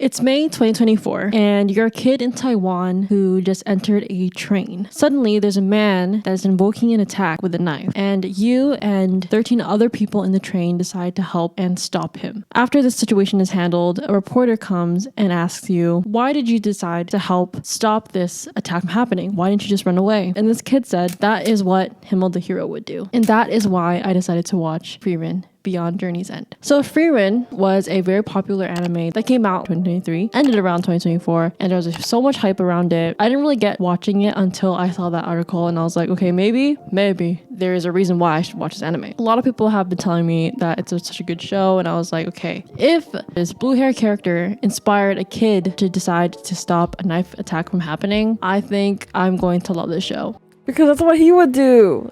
It's May 2024, and you're a kid in Taiwan who just entered a train. Suddenly, there's a man that is invoking an attack with a knife, and you and 13 other people in the train decide to help and stop him. After this situation is handled, a reporter comes and asks you, why did you decide to help stop this attack from happening? Why didn't you just run away? And this kid said, that is what Himmel the hero would do. And that is why I decided to watch Frieren Beyond Journey's End. So Frieren was a very popular anime that came out in 2023, ended around 2024, and there was so much hype around it. I didn't really get watching it until I saw that article and I was like, okay, maybe there is a reason why I should watch this anime. A lot of people have been telling me that it's such a good show, and I was like, okay, if this blue hair character inspired a kid to decide to stop a knife attack from happening, I think I'm going to love this show. Because that's what he would do.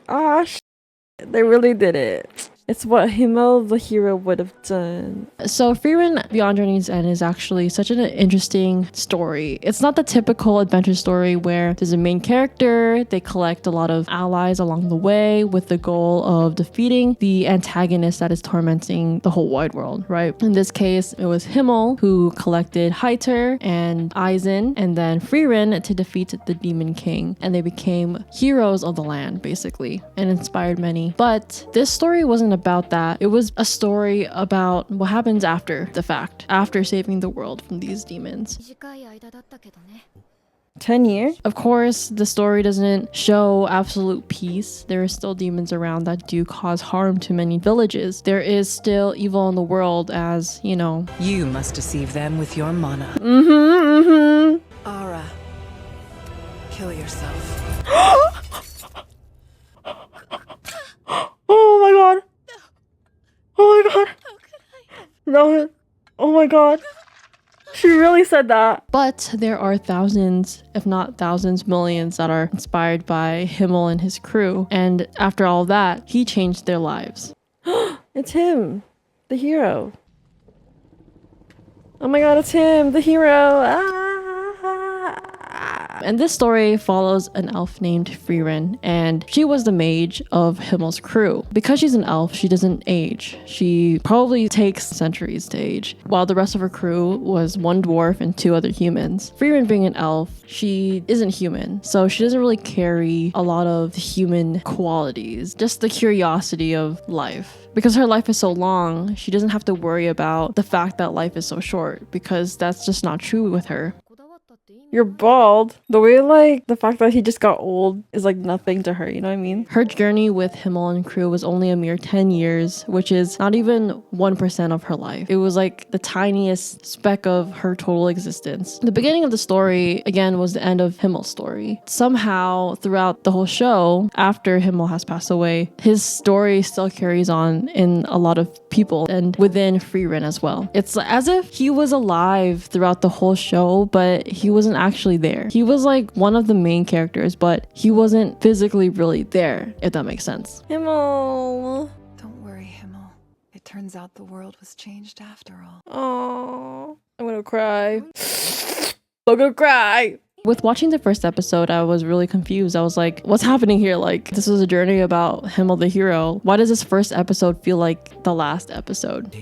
They really did it. It's what Himmel the hero would have done. So Frieren Beyond Journey's End is actually such an interesting story. It's not the typical adventure story where there's a main character, they collect a lot of allies along the way with the goal of defeating the antagonist that is tormenting the whole wide world, right? In this case, it was Himmel who collected Heiter and Eisen and then Frieren to defeat the Demon King, and they became heroes of the land, basically, and inspired many. But this story wasn't about that. It was a story about what happens after the fact, after saving the world from these demons. 10 years? Of course, the story doesn't show absolute peace. There are still demons around that do cause harm to many villages. There is still evil in the world, as, you know. You must deceive them with your mana. Ara, kill yourself. Oh my god. Oh my god. No. Oh my god. She really said that. But there are thousands, if not thousands, millions that are inspired by Himmel and his crew. And after all that, he changed their lives. It's him, the hero. Oh my god, it's him, the hero. And this story follows an elf named Frieren, and she was the mage of Himmel's crew. Because she's an elf, she doesn't age. She probably takes centuries to age, while the rest of her crew was one dwarf and 2 other humans. Frieren being an elf, she isn't human, so she doesn't really carry a lot of human qualities, just the curiosity of life. Because her life is so long, she doesn't have to worry about the fact that life is so short, because that's just not true with her. You're bald. The way, the fact that he just got old is, nothing to her, you know what I mean? Her journey with Himmel and crew was only a mere 10 years, which is not even 1% of her life. It was the tiniest speck of her total existence. The beginning of the story, again, was the end of Himmel's story. Somehow, throughout the whole show, after Himmel has passed away, his story still carries on in a lot of people and within Frieren as well. It's as if he was alive throughout the whole show, but he wasn't actually there. He was one of the main characters, but he wasn't physically really there, if that makes sense. Himmel. Don't worry, Himmel. It turns out the world was changed after all. Oh, I'm gonna cry. I'm gonna cry. With watching the first episode, I was really confused. I was like, what's happening here? This was a journey about Himmel the hero. Why does this first episode feel like the last episode?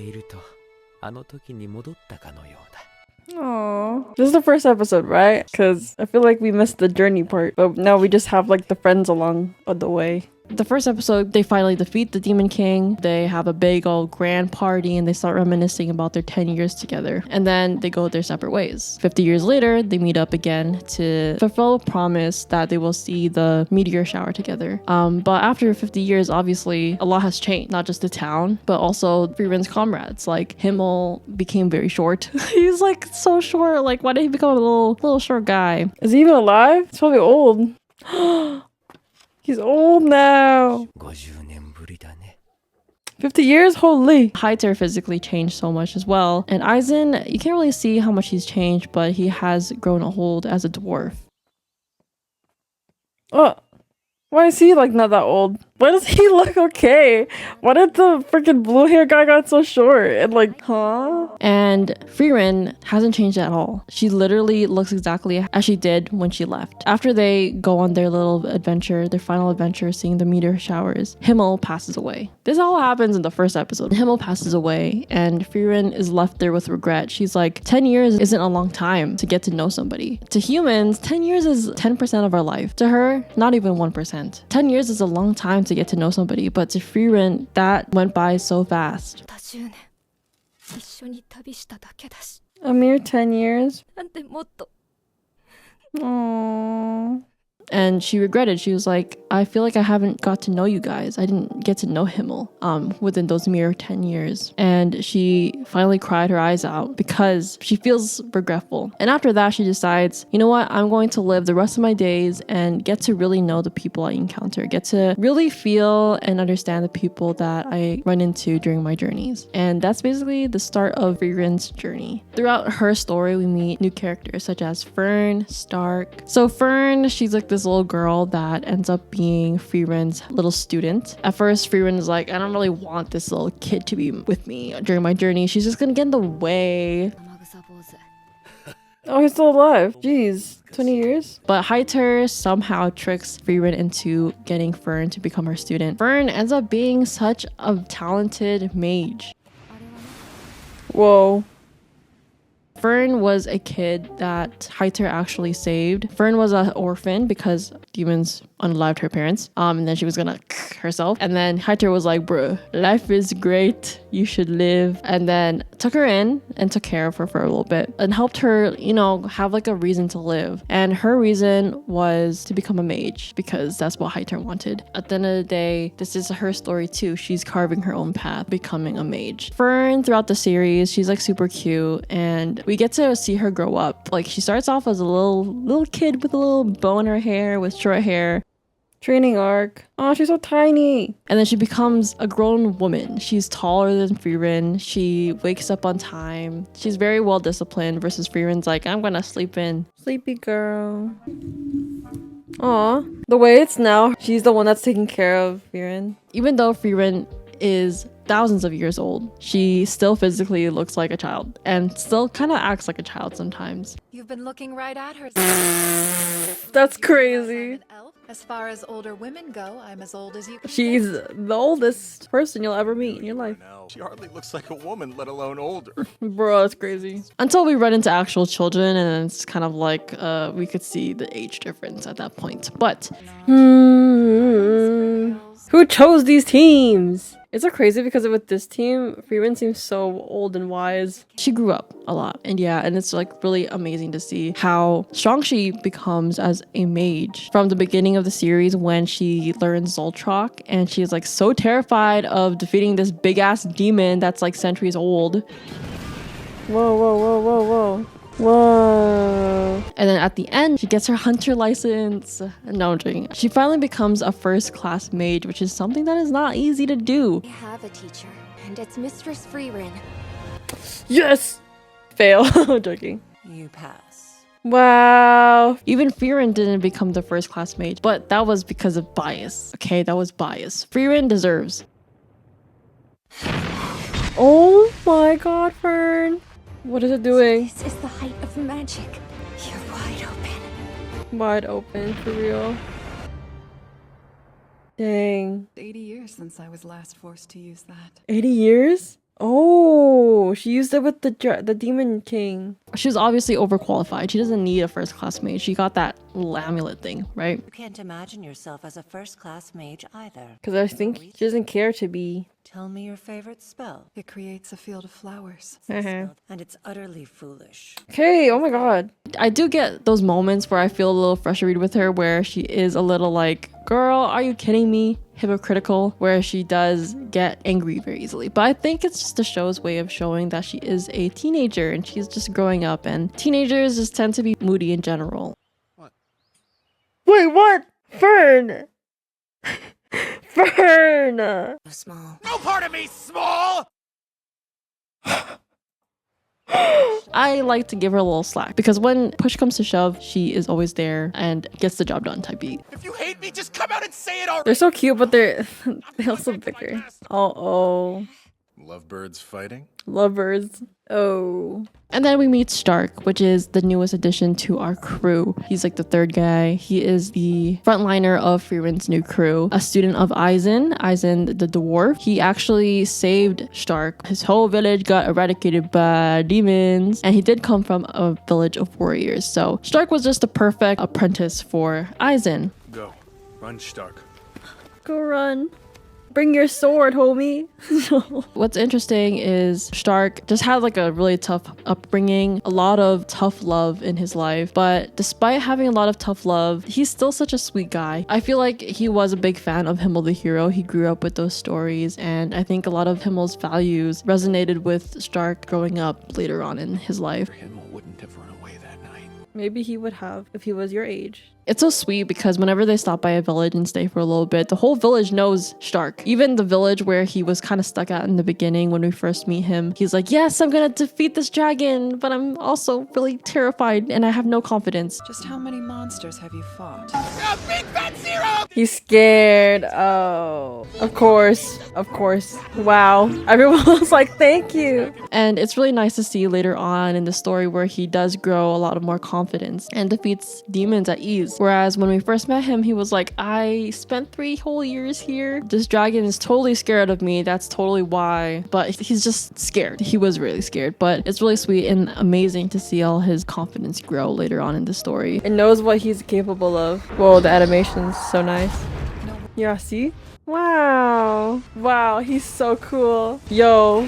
Aww. This is the first episode, right? Because I feel like we missed the journey part, but now we just have the friends along the way. The first episode, they finally defeat the Demon King. They have a big old grand party and they start reminiscing about their 10 years together. And then they go their separate ways. 50 years later, they meet up again to fulfill a promise that they will see the meteor shower together. But after 50 years, obviously, a lot has changed. Not just the town, but also Frieren's comrades. Himmel became very short. He's so short. Why did he become a little short guy? Is he even alive? He's probably old. He's old now. 50 years? Holy. Heiter physically changed so much as well. And Eisen, you can't really see how much he's changed, but he has grown old as a dwarf. Oh, why is he not that old? Why does he look okay? Why did the freaking blue hair guy got so short? And like, huh? And Frieren hasn't changed at all. She literally looks exactly as she did when she left. After they go on their little adventure, their final adventure, seeing the meteor showers, Himmel passes away. This all happens in the first episode. Himmel passes away and Frieren is left there with regret. She's like, 10 years isn't a long time to get to know somebody. To humans, 10 years is 10% of our life. To her, not even 1%. 10 years is a long time to get to know somebody, but to Frieren, that went by so fast. 10年一緒に旅しただけだし A mere 10 years? なんでもっと Aww. And she regretted. She was like, I feel like I haven't got to know you guys. I didn't get to know Himmel within those mere 10 years. And she finally cried her eyes out because she feels regretful. And after that, she decides, you know what? I'm going to live the rest of my days and get to really know the people I encounter, get to really feel and understand the people that I run into during my journeys. And that's basically the start of Frieren's journey. Throughout her story, we meet new characters such as Fern, Stark. So Fern, she's like this little girl that ends up being Frieren's little student. At first, Frieren is like, I don't really want this little kid to be with me during my journey. She's just gonna get in the way. 生臭坊主 Oh, he's still alive. Jeez, 20 years? But Haiter somehow tricks Frieren into getting Fern to become her student. Fern ends up being such a talented mage. Whoa. Fern was a kid that Haiter actually saved. Fern was an orphan because demons unalived her parents. And then she was gonna herself. And then Haiter was like, bro, life is great. You should live. And then took her in and took care of her for a little bit and helped her, you know, have like a reason to live. And her reason was to become a mage because that's what Haiter wanted. At the end of the day, this is her story too. She's carving her own path, becoming a mage. Fern, throughout the series, she's like super cute and we get to see her grow up. Like she starts off as a little kid with a little bow in her hair, with short hair. Training arc. Oh, she's so tiny. And then she becomes a grown woman. She's taller than Frieren. She wakes up on time. She's very well disciplined versus Frieren's like, I'm gonna sleep in. Sleepy girl. Aw. The way it's now, she's the one that's taking care of Frieren. Even though Frieren is thousands of years old, she still physically looks like a child and still kind of acts like a child sometimes. You've been looking right at her. That's crazy. As far as older women go, I'm as old as you can She's get. the oldest person you'll ever meet in your life. No, she hardly looks like a woman, let alone older. Bro, that's crazy. Until we run into actual children and then it's kind of like we could see the age difference at that point. But Who chose these teams? It's so crazy because with this team, Frieren seems so old and wise. she grew up a lot. And yeah, and it's like really amazing to see how strong she becomes as a mage from the beginning of the series when she learns Zoltrak and she's like so terrified of defeating this big ass demon that's like centuries old. Whoa, whoa, whoa, whoa, whoa. Whoa. And then at the end, she gets her hunter license. No, I'm joking. She finally becomes a first-class mage, which is something that is not easy to do. I have a teacher, and it's Mistress Frieren. Yes! Fail. I'm joking. You pass. Wow. Even Frieren didn't become the first-class mage, but that was because of bias. Okay, that was bias. Frieren deserves. Oh my god, Fern. What is it doing? This is the height of magic. You're wide open. Wide open, for real. Dang. 80 years since I was last forced to use that. 80 years? Oh, she used it with the Demon King. She was obviously overqualified. She doesn't need a first-class mage. She got that little amulet thing, right? You can't imagine yourself as a first-class mage either. Because I think she doesn't care to be. Tell me your favorite spell. It creates a field of flowers. Uh-huh. And it's utterly foolish. Okay, oh my god. I do get those moments where I feel a little frustrated with her where she is a little like, girl, are you kidding me? Hypocritical, where she does get angry very easily. But I think it's just the show's way of showing that she is a teenager and she's just growing up, and teenagers just tend to be moody in general. Wait, what? Fern! Fern! So small. No part of me small! I like to give her a little slack because when push comes to shove, she is always there and gets the job done type beat. If you hate me, just come out and say it already. They're so cute, but they also bicker. Oh. Lovebirds fighting? Lovers. Oh. And then we meet Stark, which is the newest addition to our crew. He's like the third guy. He is the frontliner of Frieren's new crew, a student of Eisen the dwarf. He actually saved Stark. His whole village got eradicated by demons, and he did come from a village of warriors. So Stark was just the perfect apprentice for Eisen. Go. Run, Stark. Go run. Bring your sword, homie. What's interesting is Stark just had like a really tough upbringing, a lot of tough love in his life. But despite having a lot of tough love, he's still such a sweet guy. I feel like he was a big fan of Himmel the hero. He grew up with those stories, and I think a lot of Himmel's values resonated with Stark growing up later on in his life. Himmel wouldn't have run away that night. Maybe he would have if he was your age. It's so sweet because whenever they stop by a village and stay for a little bit, the whole village knows Stark. Even the village where he was kind of stuck at in the beginning when we first meet him, he's like, yes, I'm gonna defeat this dragon, but I'm also really terrified and I have no confidence. Just how many monsters have you fought? Big Fat Zero! He's scared. Oh. Of course. Of course. Wow. Everyone was like, thank you. And it's really nice to see later on in the story where he does grow a lot of more confidence and defeats demons at ease. Whereas when we first met him, he was like, I spent 3 whole years here. This dragon is totally scared of me. That's totally why. But he's just scared. He was really scared. But it's really sweet and amazing to see all his confidence grow later on in the story. It knows what he's capable of. Whoa, the animation's so nice. Yeah, see? Wow. Wow, he's so cool. Yo.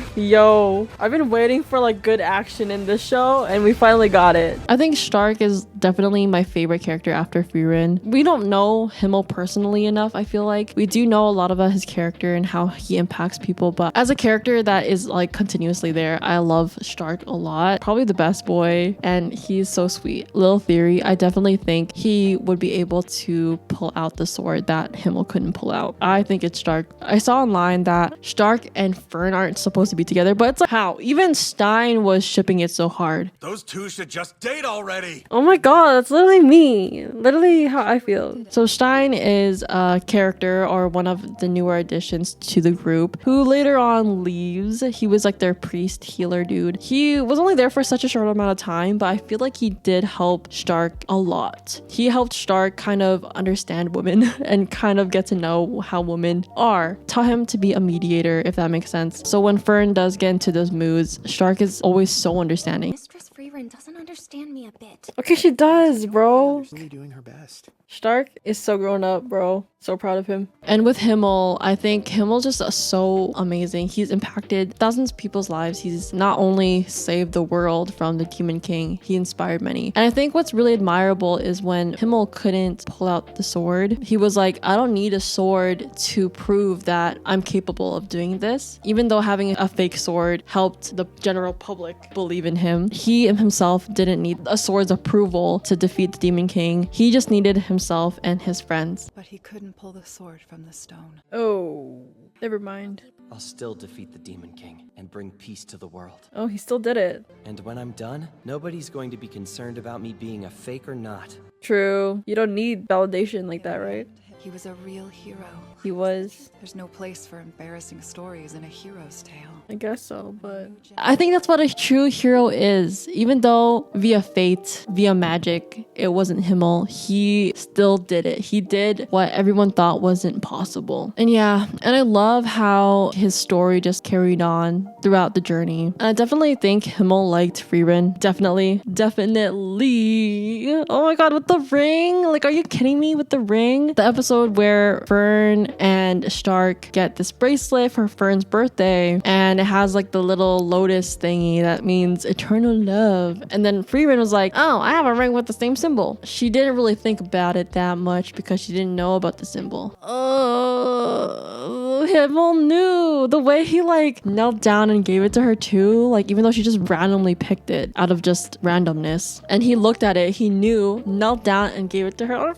I've been waiting for like good action in this show and we finally got it. I think Stark is definitely my favorite character after Frieren. We don't know Himmel personally enough, I feel like. We do know a lot about his character and how he impacts people, but as a character that is like continuously there, I love Stark a lot. Probably the best boy, and he's so sweet. Little theory, I definitely think he would be able to pull out the sword that Himmel couldn't pull out. I think it's Stark. I saw online that Stark and Fern aren't supposed to be together, but it's like how? Even Stein was shipping it so hard. Those two should just date already. Oh my god, that's literally me. Literally how I feel. So Stein is a character or one of the newer additions to the group who later on leaves. He was like their priest healer dude. He was only there for such a short amount of time, but I feel like he did help Stark a lot. He helped Stark kind of understand women and kind of get to know how women are. Taught him to be a mediator, if that makes sense. So when Fern does get into those moods, Stark is always so understanding. Mistress Frieren doesn't understand me a bit. Okay, she does, bro. Really doing her best. Stark is so grown up, bro. So proud of him. And with Himmel, I think Himmel just so amazing. He's impacted thousands of people's lives. He's not only saved the world from the Demon King, he inspired many. And I think what's really admirable is when Himmel couldn't pull out the sword, he was like, I don't need a sword to prove that I'm capable of doing this. Even though having a fake sword helped the general public believe in him, he himself didn't need a sword's approval to defeat the Demon King. He just needed himself and his friends. But he couldn't pull the sword from the stone. Oh, never mind. I'll still defeat the Demon King and bring peace to the world. Oh, he still did it. And when I'm done, nobody's going to be concerned about me being a fake or not. True. You don't need validation like that, right? He was a real hero. He was. There's no place for embarrassing stories in a hero's tale. I guess so, but I think that's what a true hero is. Even though via fate, via magic, it wasn't Himmel, he still did it. He did what everyone thought wasn't possible. And yeah, and I love how his story just carried on throughout the journey. And I definitely think Himmel liked Frieren. Definitely. Oh my god, with the ring? Like, are you kidding me with the ring? The episode where Fern and Stark get this bracelet for Fern's birthday, and it has like the little lotus thingy that means eternal love. And then Frieren was like, oh, I have a ring with the same symbol. She didn't really think about it that much because she didn't know about the symbol. Oh, Himmel knew. The way he like knelt down and gave it to her too, like even though she just randomly picked it out of just randomness. And he looked at it, he knew, knelt down and gave it to her.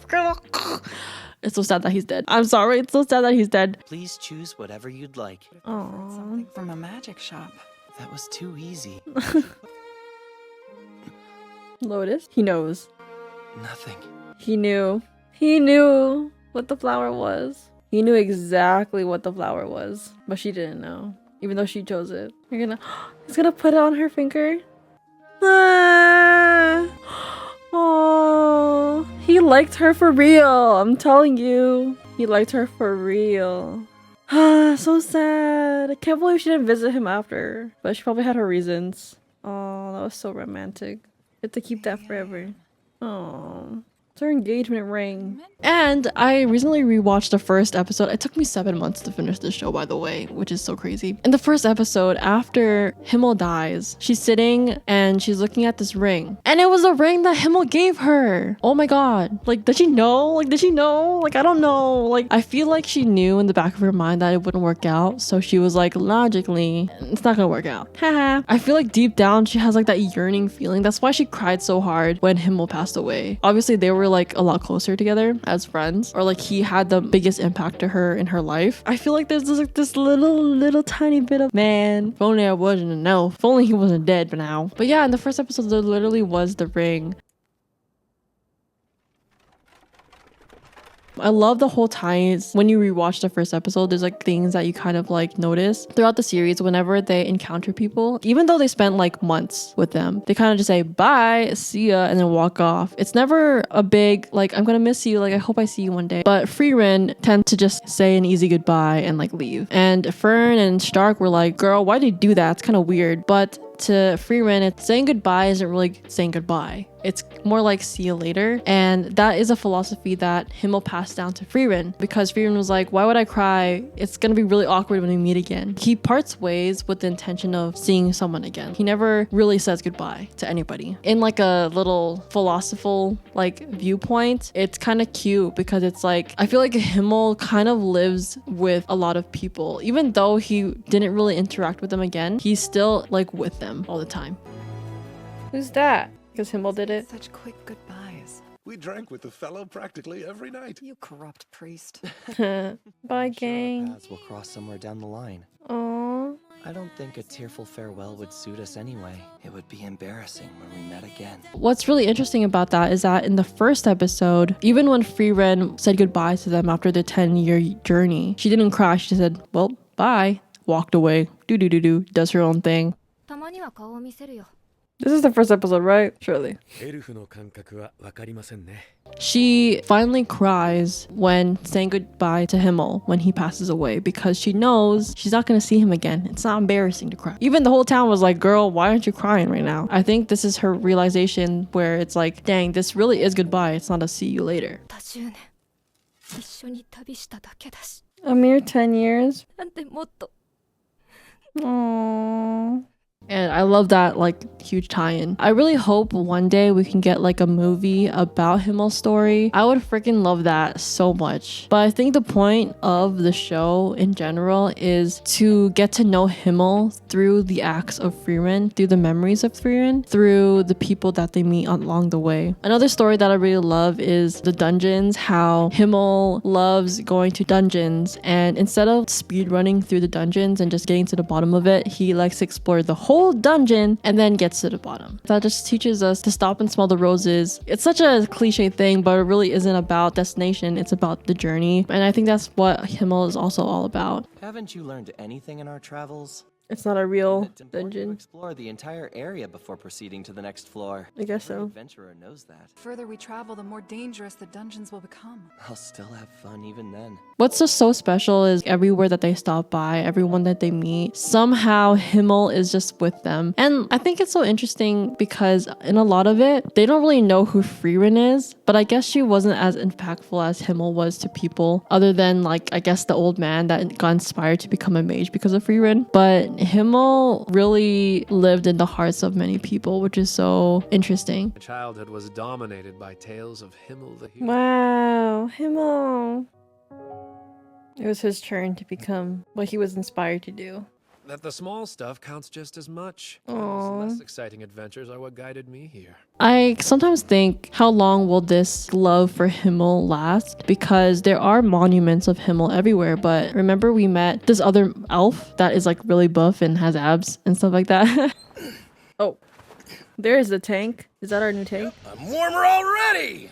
It's so sad that he's dead. I'm sorry, it's so sad that he's dead. Please choose whatever you'd like. Something from a magic shop. That was too easy. Lotus? He knows. Nothing. He knew. He knew what the flower was. He knew exactly what the flower was, but she didn't know, even though she chose it. You're gonna, he's gonna put it on her finger. Ah. Oh, he liked her for real. I'm telling you, he liked her for real. Ah, so sad. I can't believe she didn't visit him after, but she probably had her reasons. Oh, that was so romantic. You have to keep that forever. Oh. It's her engagement ring. And I recently rewatched the first episode. It took me 7 months to finish the show, by the way, which is so crazy. In the first episode, after Himmel dies, she's sitting and she's looking at this ring. And it was a ring that Himmel gave her. Oh my god. Like, did she know? Like, did she know? Like, I don't know. Like, I feel like she knew in the back of her mind that it wouldn't work out. So she was like, logically, it's not gonna work out. Haha. I feel like deep down, she has like that yearning feeling. That's why she cried so hard when Himmel passed away. Obviously, they were like a lot closer together as friends, or like he had the biggest impact to her in her life. I feel like there's like this little tiny bit of, man, if only I wasn't an elf, if only he wasn't dead by now. But yeah, in the first episode there literally was the ring. I love the whole ties. When you rewatch the first episode, there's like things that you kind of like notice throughout the series. Whenever they encounter people, even though they spent like months with them, they kind of just say bye, see ya, and then walk off. It's never a big like, I'm gonna miss you, like I hope I see you one day. But Frieren tend to just say an easy goodbye and like leave. And Fern and Stark were like, girl, why did you do that? It's kind of weird. But to Frieren, it's saying goodbye isn't really saying goodbye. It's more like see you later. And that is a philosophy that Himmel passed down to Frieren, because Frieren was like, why would I cry? It's gonna be really awkward when we meet again. He parts ways with the intention of seeing someone again. He never really says goodbye to anybody. In like a little philosophical like viewpoint, it's kind of cute because it's like, I feel like Himmel kind of lives with a lot of people. Even though he didn't really interact with them again, he's still like with them all the time. Who's that? Because Himmel did it. Such quick goodbyes. We drank with the fellow practically every night. You corrupt priest. Bye, Sure our gang. paths will cross somewhere down the line. Aww. I don't think a tearful farewell would suit us anyway. It would be embarrassing when we met again. What's really interesting about that is that in the first episode, even when Frieren said goodbye to them after their 10-year journey, she didn't cry. She said, well, bye. Walked away. Do. Does her own thing. This is the first episode, right? Surely. She finally cries when saying goodbye to Himmel when he passes away, because she knows she's not going to see him again. It's not embarrassing to cry. Even the whole town was like, girl, why aren't you crying right now? I think this is her realization where it's like, dang, this really is goodbye. It's not a see you later. A mere 10 years. Aww. And I love that like huge tie-in. I really hope one day we can get like a movie about Himmel's story. I would freaking love that so much. But I think the point of the show in general is to get to know Himmel through the acts of Frieren, through the memories of Frieren, through the people that they meet along the way. Another story that I really love is the dungeons, how Himmel loves going to dungeons, and instead of speed running through the dungeons and just getting to the bottom of it, he likes to explore the whole dungeon and then gets to the bottom. That just teaches us to stop and smell the roses. It's such a cliche thing, but it really isn't about destination. It's about the journey. And I think that's what Himmel is also all about. Haven't you learned anything in our travels? It's not a real It's important to dungeon. explore the entire area before proceeding to the next floor. I guess Every so. adventurer knows that. The further we travel, the more dangerous the dungeons will become. I'll still have fun even then. What's just so special is everywhere that they stop by, everyone that they meet, somehow Himmel is just with them. And I think it's so interesting because in a lot of it, they don't really know who Frieren is, but I guess she wasn't as impactful as Himmel was to people, other than like, I guess the old man that got inspired to become a mage because of Frieren. But Himmel really lived in the hearts of many people, which is so interesting. My childhood was dominated by tales of Himmel the hero. Wow, Himmel. It was his turn to become what he was inspired to do. That the small stuff counts just as much. Aw. Those less exciting adventures are what guided me here. I sometimes think, how long will this love for Himmel last? Because there are monuments of Himmel everywhere, but remember we met this other elf that is like really buff and has abs and stuff like that? Oh, There's the tank. Is that our new tank? I'm warmer already!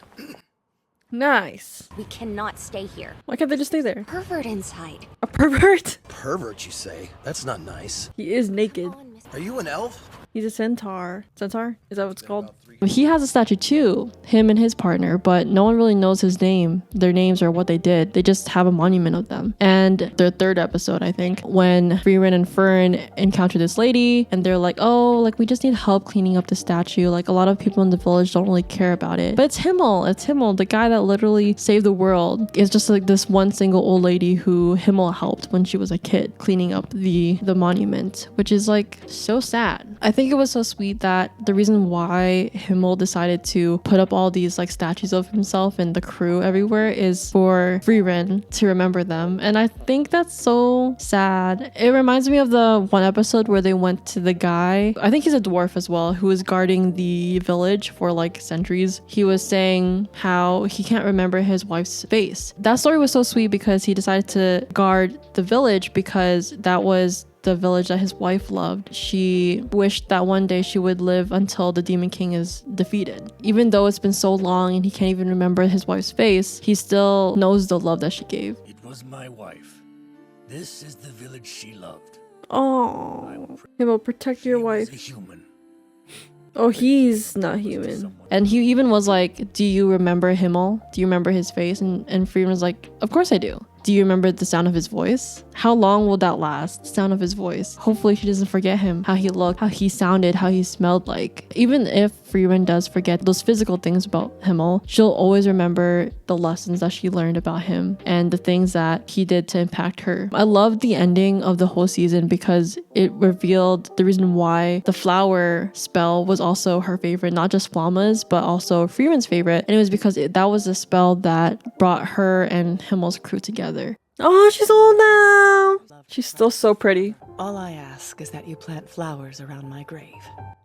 Nice. We cannot stay here. Why can't they just stay there? Pervert inside. A pervert? Pervert, you say? That's not nice. He is naked. Are you an elf? He's a centaur. Centaur? Is that what it's called? He has a statue too, him and his partner, but no one really knows his name, their names, or what they did. They just have a monument of them. And the third episode, I think, when Frieren and Fern encounter this lady and they're like, oh, like we just need help cleaning up the statue. Like a lot of people in the village don't really care about it. But it's Himmel. It's Himmel, the guy that literally saved the world. It's just like this one single old lady who Himmel helped when she was a kid cleaning up the monument, which is like so sad. I think it was so sweet that the reason why Himmel decided to put up all these like statues of himself and the crew everywhere is for Frieren to remember them. And I think that's so sad. It reminds me of the one episode where they went to the guy, I think he's a dwarf as well, who was guarding the village for like centuries. He was saying how he can't remember his wife's face. That story was so sweet because he decided to guard the village because that was the village that his wife loved. She wished that one day she would live until the Demon King is defeated. Even though it's been so long and he can't even remember his wife's face, he still knows the love that she gave. It was my wife. This is the village she loved. Oh, Himmel, protect your wife. A human. Oh, he's not human. And he even was like, do you remember Himmel? Do you remember his face? And Frieren was like, of course I do. Do you remember the sound of his voice? How long will that last? The sound of his voice. Hopefully she doesn't forget him, how he looked, how he sounded, how he smelled like. Even if Frieren does forget those physical things about Himmel, she'll always remember the lessons that she learned about him and the things that he did to impact her. I loved the ending of the whole season because it revealed the reason why the flower spell was also her favorite, not just Flama's, but also Frieren's favorite. And it was because that was a spell that brought her and Himmel's crew together. Oh, she's old now. She's still so pretty. All I ask is that you plant flowers around my grave.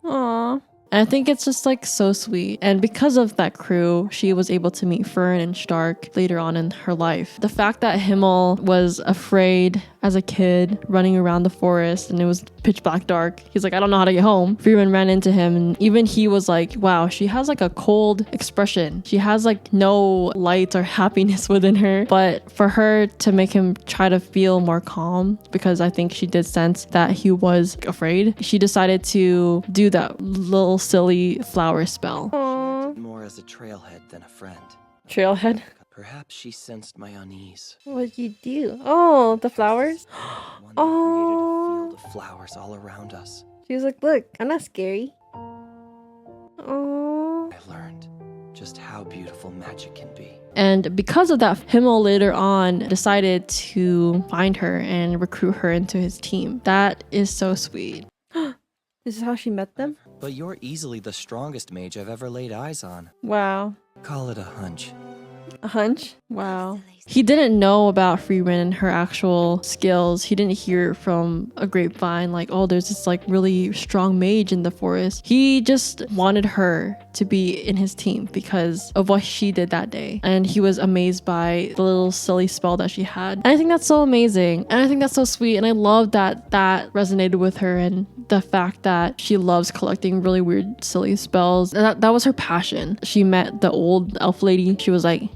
Aww. And I think it's just like so sweet. And because of that crew, she was able to meet Fern and Stark later on in her life. The fact that Himmel was afraid as a kid running around the forest and it was pitch black dark. He's like, I don't know how to get home. Frieren ran into him and even he was like, wow, she has like a cold expression. She has like no light or happiness within her. But for her to make him try to feel more calm, because I think she did sense that he was afraid, she decided to do that little silly flower spell. Aww. More as a trailhead than a friend. Trailhead. Perhaps she sensed my unease. What'd you do? Oh, the flowers? One that created a Oh. field of flowers all around us. She was like, look, I'm not scary. Oh. I learned just how beautiful magic can be. And because of that, Himmel later on decided to find her and recruit her into his team. That is so sweet. This is how she met them? But you're easily the strongest mage I've ever laid eyes on. Wow. Call it a hunch. A hunch? Wow. He didn't know about Frieren and her actual skills. He didn't hear from a grapevine like, oh, there's this like really strong mage in the forest. He just wanted her to be in his team because of what she did that day. And he was amazed by the little silly spell that she had. And I think that's so amazing. And I think that's so sweet. And I love that that resonated with her and the fact that she loves collecting really weird, silly spells. That was her passion. She met the old elf lady. She was like,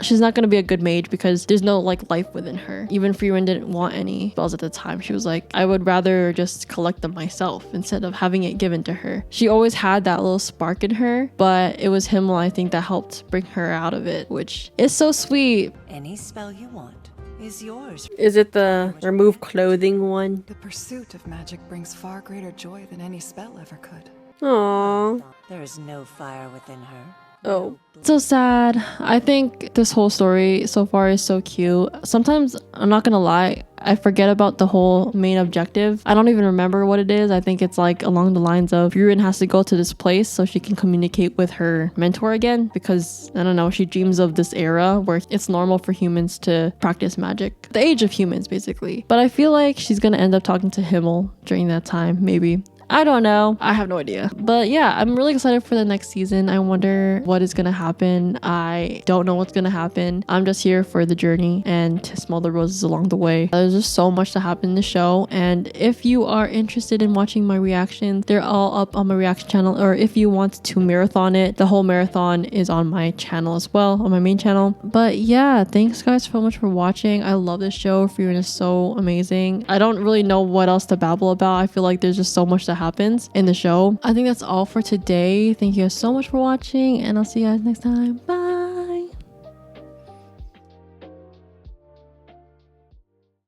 she's not gonna be a good mage because there's no like life within her. Even Frieren didn't want any spells at the time. She was like, I would rather just collect them myself instead of having it given to her. She always had that little spark in her, but it was Himmel, I think, that helped bring her out of it, which is so sweet. Any spell you want is yours. Is it the remove clothing one? The pursuit of magic brings far greater joy than any spell ever could. Aww. There is no fire within her. Oh. So sad. I think this whole story so far is so cute. Sometimes, I'm not gonna lie, I forget about the whole main objective. I don't even remember what it is. I think it's like along the lines of Frieren has to go to this place so she can communicate with her mentor again because, I don't know, she dreams of this era where it's normal for humans to practice magic. The age of humans, basically. But I feel like she's gonna end up talking to Himmel during that time, maybe. I don't know. I have no idea. But yeah, I'm really excited for the next season. I wonder what is gonna happen. I don't know what's gonna happen. I'm just here for the journey and to smell the roses along the way. There's just so much to happen in the show, and if you are interested in watching my reactions, they're all up on my reaction channel, or if you want to marathon it, the whole marathon is on my channel as well, on my main channel. But yeah, thanks guys so much for watching. I love this show. Frieren is so amazing. I don't really know what else to babble about. I feel like there's just so much that happens in the show. I think that's all for today. Thank you guys so much for watching, and I'll see you guys next time. Bye.